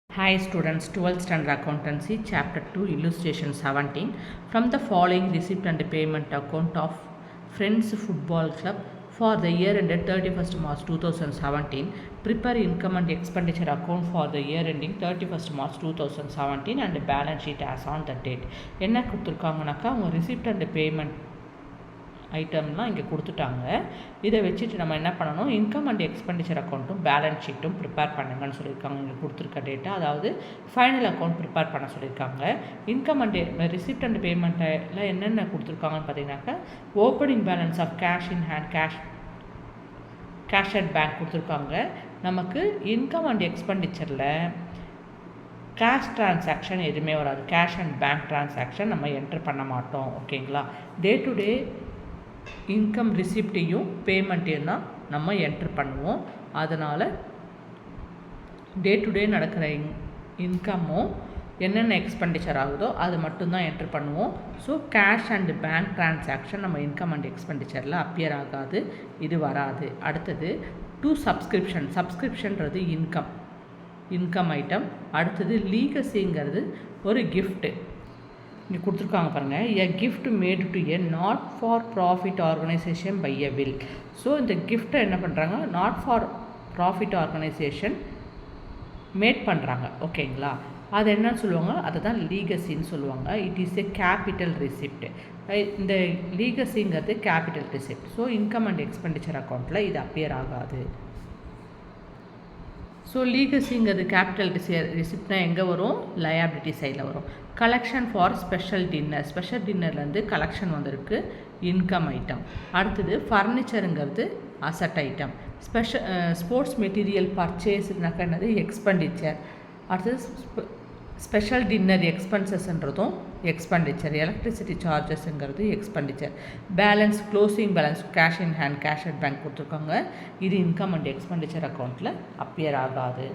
Hi students, 12th standard accountancy chapter 2 illustration 17. From the following receipt and payment account of Friends Football Club for the year ended 31st March 2017, prepare income and expenditure account for the year ending 31st March 2017 and balance sheet as on the date. என்ன கொடுத்துருக்காங்கனாக்கா அவங்க receipt and payment ஐட்டம்லாம் இங்கே கொடுத்துட்டாங்க. இதை வச்சுட்டு நம்ம என்ன பண்ணணும், இன்கம் அண்ட் எக்ஸ்பெண்டிச்சர் அக்கௌண்ட்டும் பேலன்ஸ் ஷீட்டும் ப்ரிப்பேர் பண்ணுங்கன்னு சொல்லியிருக்காங்க. இங்கே கொடுத்துருக்க டேட்டா, அதாவது ஃபைனல் அக்கௌண்ட் ப்ரிப்பேர் பண்ண சொல்லியிருக்காங்க. இன்கம் அண்ட் ரிசிப்ட் அண்ட் பேமெண்ட்டில் என்னென்ன கொடுத்துருக்காங்கன்னு பார்த்தீங்கன்னாக்கா, opening balance of cash in hand, cash at bank கொடுத்துருக்காங்க. நமக்கு இன்கம் அண்ட் எக்ஸ்பெண்டிச்சரில் கேஷ் ட்ரான்சாக்ஷன் எதுவுமே வராது. கேஷ் அண்ட் பேங்க் ட்ரான்சாக்ஷன் நம்ம என்ட்ரு பண்ண மாட்டோம். ஓகேங்களா? டே டு டே இன்கம் ரிசிப்டையும் பேமெண்ட்டையும் தான் நம்ம என்ட்ரு பண்ணுவோம். அதனால் டே டு டே நடக்கிற இன்கமும் என்னென்ன எக்ஸ்பெண்டிச்சர் ஆகுதோ அது மட்டும்தான் என்ட்ரு பண்ணுவோம். So cash and bank transaction நம்ம இன்கம் அண்ட் எக்ஸ்பெண்டிச்சரில் அப்பியர் ஆகாது, இது வராது. அடுத்தது சப்ஸ்கிரிப்ஷன்றது இன்கம் ஐட்டம். அடுத்தது லீகசிங்கிறது ஒரு கிஃப்ட்டு. இங்கே கொடுத்துருக்காங்க பாருங்கள், a gift made to a not for profit organization by a will. So இந்த கிஃப்ட்டை என்ன பண்ணுறாங்க, not for profit organization made பண்ணுறாங்க. ஓகேங்களா? அது என்னன்னு சொல்லுவாங்க, அதை தான் லீகசின்னு சொல்லுவாங்க. It is a capital receipt. இந்த லீகசிங்கிறது capital receipt. So income and expenditure அக்கௌண்ட்டில் இது அப்பியர் ஆகாது. ஸோ லீகசிங்கிறது கேபிட்டல் ரிசிப்ட்னா எங்கே வரும், லயபிலிட்டி சைடில் வரும். கலெக்ஷன் ஃபார் ஸ்பெஷல் டின்னர்லேருந்து கலெக்ஷன் வந்திருக்கு, இன்கம் ஐட்டம். அடுத்தது ஃபர்னிச்சருங்கிறது அசட் ஐட்டம். ஸ்போர்ட்ஸ் மெட்டீரியல் பர்ச்சேஸ்னாக்கா என்னது, எக்ஸ்பெண்டிச்சர். அடுத்தது ஸ்பெஷல் டின்னர் எக்ஸ்பென்சஸ்ன்றதும் எக்ஸ்பெண்டிச்சர். எலக்ட்ரிசிட்டி சார்ஜஸ்ங்கிறது expenditure. Balance, closing balance, cash in hand, cash at bank கொடுத்துருக்காங்க. இது இன்கம் அண்ட் எக்ஸ்பெண்டிச்சர் அக்கௌண்ட்டில் அப்பியர் ஆகாது.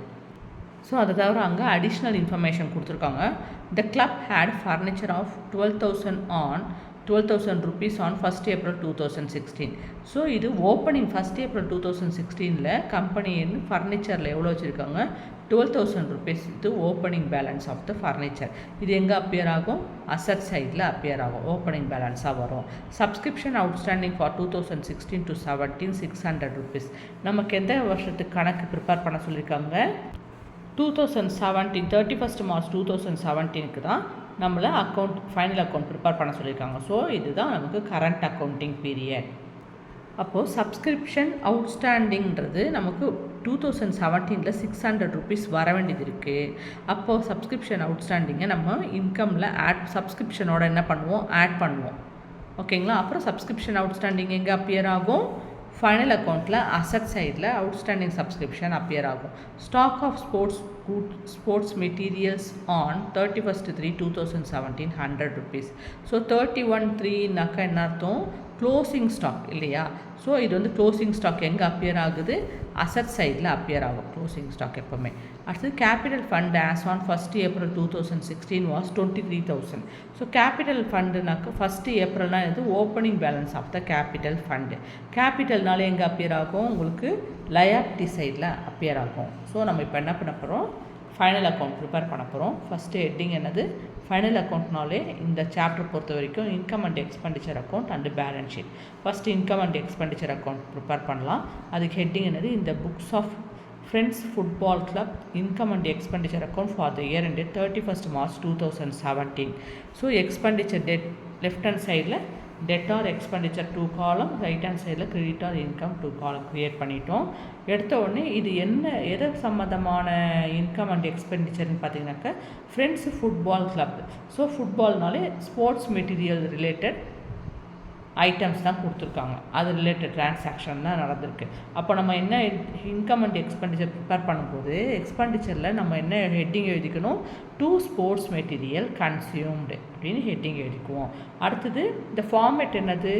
ஸோ அதை தவிர அங்கே அடிஷ்னல் இன்ஃபர்மேஷன் கொடுத்துருக்காங்க. The club had furniture of 12,000 rupees on 1st April 2016. So இது ஓப்பனிங் 1st April 2016 கம்பெனின்னு ஃபர்னிச்சரில் எவ்வளோ வச்சுருக்காங்க, 12,000 rupees. இது opening balance of the furniture. இது எங்கே அப்பியர் ஆகும், அசட் சைடில் அப்பியர் ஆகும், ஓப்பனிங் பேலன்ஸாக வரும். Subscription outstanding for 2016 to 17 600 rupees. நமக்கு எந்த வருஷத்துக்கு கணக்கு ப்ரிப்பேர் பண்ண சொல்லியிருக்காங்க, 2017 31st March 2017க்கு தான் நம்மளை ஃபைனல் அக்கௌண்ட் ப்ரிப்பேர் பண்ண சொல்லியிருக்காங்க. ஸோ இதுதான் நமக்கு கரண்ட் அக்கௌண்டிங் பீரியட். அப்போது சப்ஸ்கிரிப்ஷன் அவுட்ஸ்டாண்டிங்கிறது நமக்கு 2017 600 rupees வர வேண்டியது இருக்குது. அப்போது சப்ஸ்கிரிப்ஷன் அவுட்ஸ்டாண்டிங்கை நம்ம இன்கமில் சப்ஸ்கிரிப்ஷனோட என்ன பண்ணுவோம், ஆட் பண்ணுவோம். ஓகேங்களா? அப்புறம் சப்ஸ்கிரிப்ஷன் அவுட்ஸ்டாண்டிங் எங்கே அப்பியர் ஆகும், ஃபைனல் அக்கௌண்ட்டில் அசட் சைடில் அவுட்ஸ்டாண்டிங் சப்ஸ்கிரிப்ஷன் அப்பியர் ஆகும். Stock of sports materials on 31st 3 2017 100 rupees. So 31/3னாக்கா என்ன அர்த்தம், க்ளோசிங் ஸ்டாக் இல்லையா? ஸோ இது வந்து க்ளோசிங் ஸ்டாக் எங்கே அப்பியர் ஆகுது, அசட் சைடில் அப்பியர் ஆகும் க்ளோசிங் ஸ்டாக் எப்போவுமே. அடுத்தது capital fund as on 1st April 2016 was 23,000. So capital ஃபண்டுனாக்க 1st April இது opening balance of the capital fund. கேபிட்டல்னால எங்கே அப்பியர் ஆகும், உங்களுக்கு லயபிலிட்டி சைடில் அப்பியர் ஆகும். ஸோ நம்ம இப்போ என்ன பண்ண போகிறோம், ஃபைனல் அக்கௌண்ட் ப்ரிப்பேர் பண்ண போகிறோம். ஃபஸ்ட்டு ஹெட்டிங் என்னது, ஃபைனல் அக்கௌண்ட்னாலே இந்த சாப்டர் பொறுத்த வரைக்கும் income and expenditure account and balance sheet. First income and expenditure account prepare பண்ணலாம். அதுக்கு ஹெட்டிங் என்னது, இந்த books of Friends Football Club income and expenditure account for the year ended 31st March 2017. So expenditure left hand சைடில் debtor expenditure 2 column, right hand சைடில் creditor income 2 column create பண்ணிட்டோம். எடுத்த உடனே இது எது சம்மந்தமான இன்கம் அண்ட் எக்ஸ்பெண்டிச்சர்னு பார்த்தீங்கன்னாக்கா, ஃப்ரெண்ட்ஸ் ஃபுட்பால் கிளப். ஸோ ஃபுட்பால்னாலே ஸ்போர்ட்ஸ் மெட்டீரியல் ரிலேட்டட் ஐட்டம்ஸ் தான் கொடுத்துருக்காங்க, அது ரிலேட்டட் ட்ரான்சாக்ஷன் தான் நடந்திருக்கு. அப்போ நம்ம என்ன இன்கம் அண்ட் எக்ஸ்பெண்டிச்சர் ப்ரிப்பேர் பண்ணும்போது எக்ஸ்பெண்டிச்சரில் நம்ம என்ன ஹெட்டிங் எழுதிக்கணும், 2 ஸ்போர்ட்ஸ் மெட்டீரியல் கன்சியூம்டு. அப்படின்னு ஹெட்டிங் எழுதிக்குவோம். அடுத்தது இந்த ஃபார்மேட் என்னது,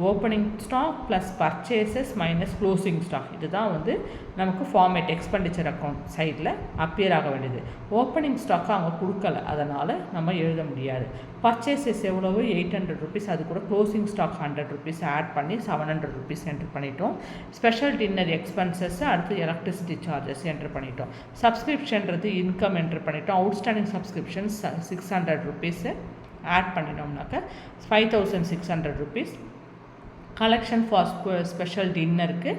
opening stock plus purchases minus closing stock. இதுதான் வந்து நமக்கு ஃபார்மேட் எக்ஸ்பெண்டிச்சர் அக்கௌண்ட் சைடில் அப்பியர் ஆக வேண்டியது. ஓப்பனிங் ஸ்டாக்கு அவங்க கொடுக்கல, அதனால் நம்ம எழுத முடியாது. பர்ச்சேசஸ் எவ்வளவு, 800 rupees, அது கூட க்ளோசிங் ஸ்டாக் 100 rupees ஆட் பண்ணி 700 rupees என்ட்ரு பண்ணிட்டோம். ஸ்பெஷல் டின்னர் எக்ஸ்பென்சஸ், அடுத்து எலக்ட்ரிசிட்டி சார்ஜஸ் என்ட்ரு பண்ணிட்டோம். சப்ஸ்கிரிப்ஷன்றது இன்கம் என்ட்ரு பண்ணிட்டோம். அவுட்ஸ்டாண்டிங் சப்ஸ்கிரிப்ஷன் 600 rupees ஆட் பண்ணிட்டோம்னாக்க 5600 rupees. கலெக்ஷன் ஃபார் ஸ்பெஷல் டின்னருக்கு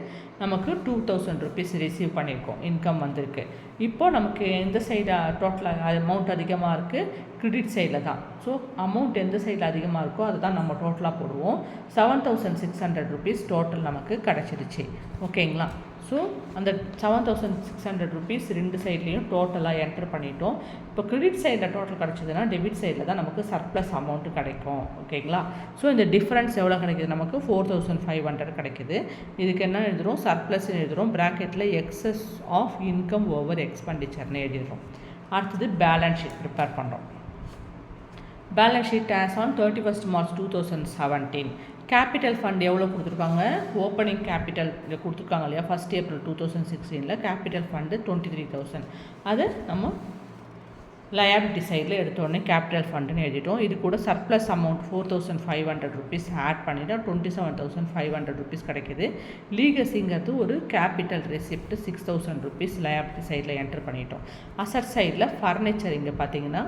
நமக்கு 2000 rupees ரிசீவ் பண்ணியிருக்கோம், இன்கம் வந்திருக்கு. இப்போது நமக்கு எந்த சைடு டோட்டலாக அமௌண்ட் அதிகமாக இருக்குது, கிரெடிட் சைடில் தான். ஸோ அமௌண்ட் எந்த சைடில் அதிகமாக இருக்கோ அதை தான் நம்ம டோட்டலாக போடுவோம். 7600 rupees டோட்டல் நமக்கு கிடச்சிருச்சு. ஓகேங்களா? ஸோ அந்த 7600 rupees ரெண்டு சைட்லேயும் டோட்டலாக என்ட்ரு பண்ணிட்டோம். இப்போ கிரெடிட் சைடில் டோட்டல் கிடச்சிதுன்னா டெபிட் சைடில் தான் நமக்கு சர்ப்ளஸ் அமௌண்ட்டு கிடைக்கும். ஓகேங்களா? ஸோ இந்த டிஃப்ரென்ஸ் எவ்வளோ கிடைக்கிது, நமக்கு 4500 கிடைக்கிது. இதுக்கு என்ன எழுதுகிறோம், சர்ப்ளஸ்ன்னு எழுதுகிறோம். ப்ராக்கெட்டில் எக்ஸஸ் ஆஃப் இன்கம் ஓவர் எக்ஸ்பெண்டிச்சர்னு எழுதிடுறோம். அடுத்தது பேலன்ஸ் ஷீட் ப்ரிப்பேர் பண்ணுறோம். Balance sheet as on 31st March 2017. Capital fund எவ்வளோ கொடுத்துருக்காங்க, ஓப்பனிங் கேபிட்டல் கொடுத்துருக்காங்க இல்லையா, 1st April 2016 கேபிட்டல் ஃபண்டு 23,000. அது நம்ம லயபிலிட்டி சைடில் எடுத்தோடனே கேபிட்டல் ஃபண்டுன்னு எழுதிட்டோம். இது கூட சர்ப்ளஸ் அமௌண்ட் 4500 rupees ஆட் பண்ணிட்டா 27,500 rupees கிடைக்கிது. லீகசிங்கிறது ஒரு கேபிட்டல் ரெசிப்ட் 6000 rupees லயபிலிட்டி சைடில் என்ட்ரு பண்ணிட்டோம். அசட் சைடில் ஃபர்னிச்சர் இங்கே பார்த்தீங்கன்னா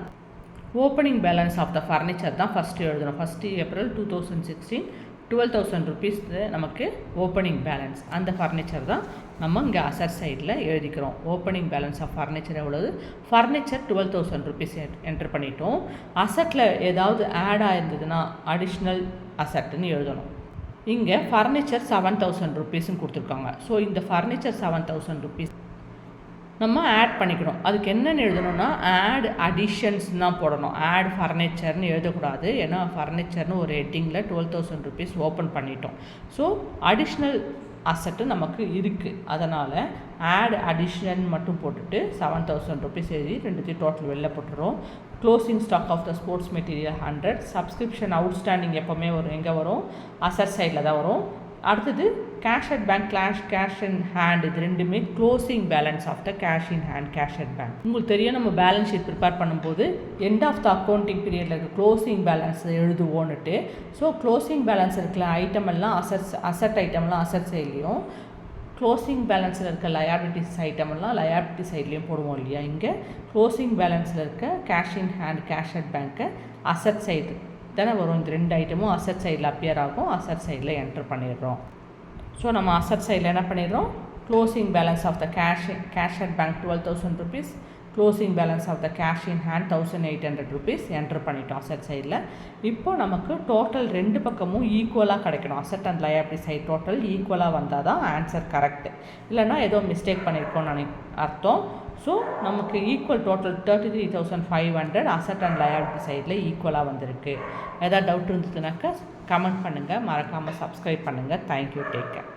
opening balance of the furniture தான் ஃபஸ்ட்டு எழுதணும். 1st April 2016 12,000 rupees நமக்கு ஓப்பனிங் பேலன்ஸ். அந்த ஃபர்னிச்சர் தான் நம்ம இங்கே அசட் சைடில் எழுதிக்கிறோம். ஓப்பனிங் பேலன்ஸ் ஆஃப் ஃபர்னிச்சர் எவ்வளவு, ஃபர்னிச்சர் 12,000 rupees என்ட்ரு பண்ணிட்டோம். அசட்டில் ஏதாவது ஆட் ஆயிருந்ததுன்னா அடிஷ்னல் அசட்டுன்னு எழுதணும். இங்கே ஃபர்னிச்சர் 7000 rupeesன்னு கொடுத்துருக்காங்க. ஸோ இந்த ஃபர்னிச்சர் 7000 rupees நம்ம ஆட் பண்ணிக்கணும். அதுக்கு என்னென்னு எழுதணும்னா ஆட் அடிஷன்ஸ் தான் போடணும். ஆட் ஃபர்னிச்சர்னு எழுதக்கூடாது. ஏன்னா ஃபர்னிச்சர்னு ஒரு ஹெட்டிங்கில் 12,000 rupees ஓப்பன் பண்ணிட்டோம். ஸோ அடிஷ்னல் அசட்டு நமக்கு இருக்குது. அதனால் ஆட் அடிஷன் மட்டும் போட்டுட்டு 7000 rupees எழுதி ரெண்டுத்தையும் டோட்டல் வெளில போட்டுறோம். Closing stock of the sports material 100. Subscription outstanding எப்போவுமே வரும், எங்கே வரும், அசட் சைடில் தான் வரும். அடுத்தது cash at bank, cash in hand, இது ரெண்டுமே closing balance of the cash in hand, cash at bank. உங்களுக்கு தெரியும், நம்ம பேலன்ஸ் ஷீட் ப்ரிப்பேர் பண்ணும்போது எண்ட் ஆஃப் த அக்கௌண்டிங் பீரியடில் இருக்க க்ளோசிங் பேலன்ஸ் எழுதுவோன்னுட்டு. ஸோ க்ளோசிங் பேலன்ஸ் இருக்கிற ஐட்டம் எல்லாம் அசட் ஐட்டம்லாம் அசட் சைட்லேயும், க்ளோசிங் பேலன்ஸில் இருக்க லயபிலிட்டிஸ் ஐட்டமெல்லாம் லயபிலிட்டி சைட்லேயும் போடுவோம் இல்லையா. இங்கே க்ளோசிங் பேலன்ஸில் இருக்க cash in hand, cash at பேங்க்கை அசட் சைடு தானே வரும். இந்த ரெண்டு ஐட்டமும் அசட் சைடில் அப்பியர் ஆகும். அசட் சைடில் என்ட்ரு பண்ணிடுறோம். ஸோ நம்ம அசட் சைடில் என்ன பண்ணிடுறோம், closing balance of the cash at bank 12,000 rupees, closing balance of the cash in hand 1800 rupees entry பண்ணிட்டோம் அசட் சைடில். இப்போ நமக்கு டோட்டல் ரெண்டு பக்கமும் ஈக்குவலாக கிடைக்கணும். Asset and liability side total ஈக்குவலாக வந்தால் தான் ஆன்சர் கரெக்ட். இல்லைனா ஏதோ மிஸ்டேக் பண்ணியிருக்கோன்னு அர்த்தம். ஸோ நமக்கு equal total 33,500 asset and liability சைடில் ஈக்குவலாக வந்திருக்கு. ஏதாவது டவுட் இருந்ததுனாக்கா கமெண்ட் பண்ணுங்கள், மறக்காமல் சப்ஸ்கிரைப் பண்ணுங்கள். Thank you, take care.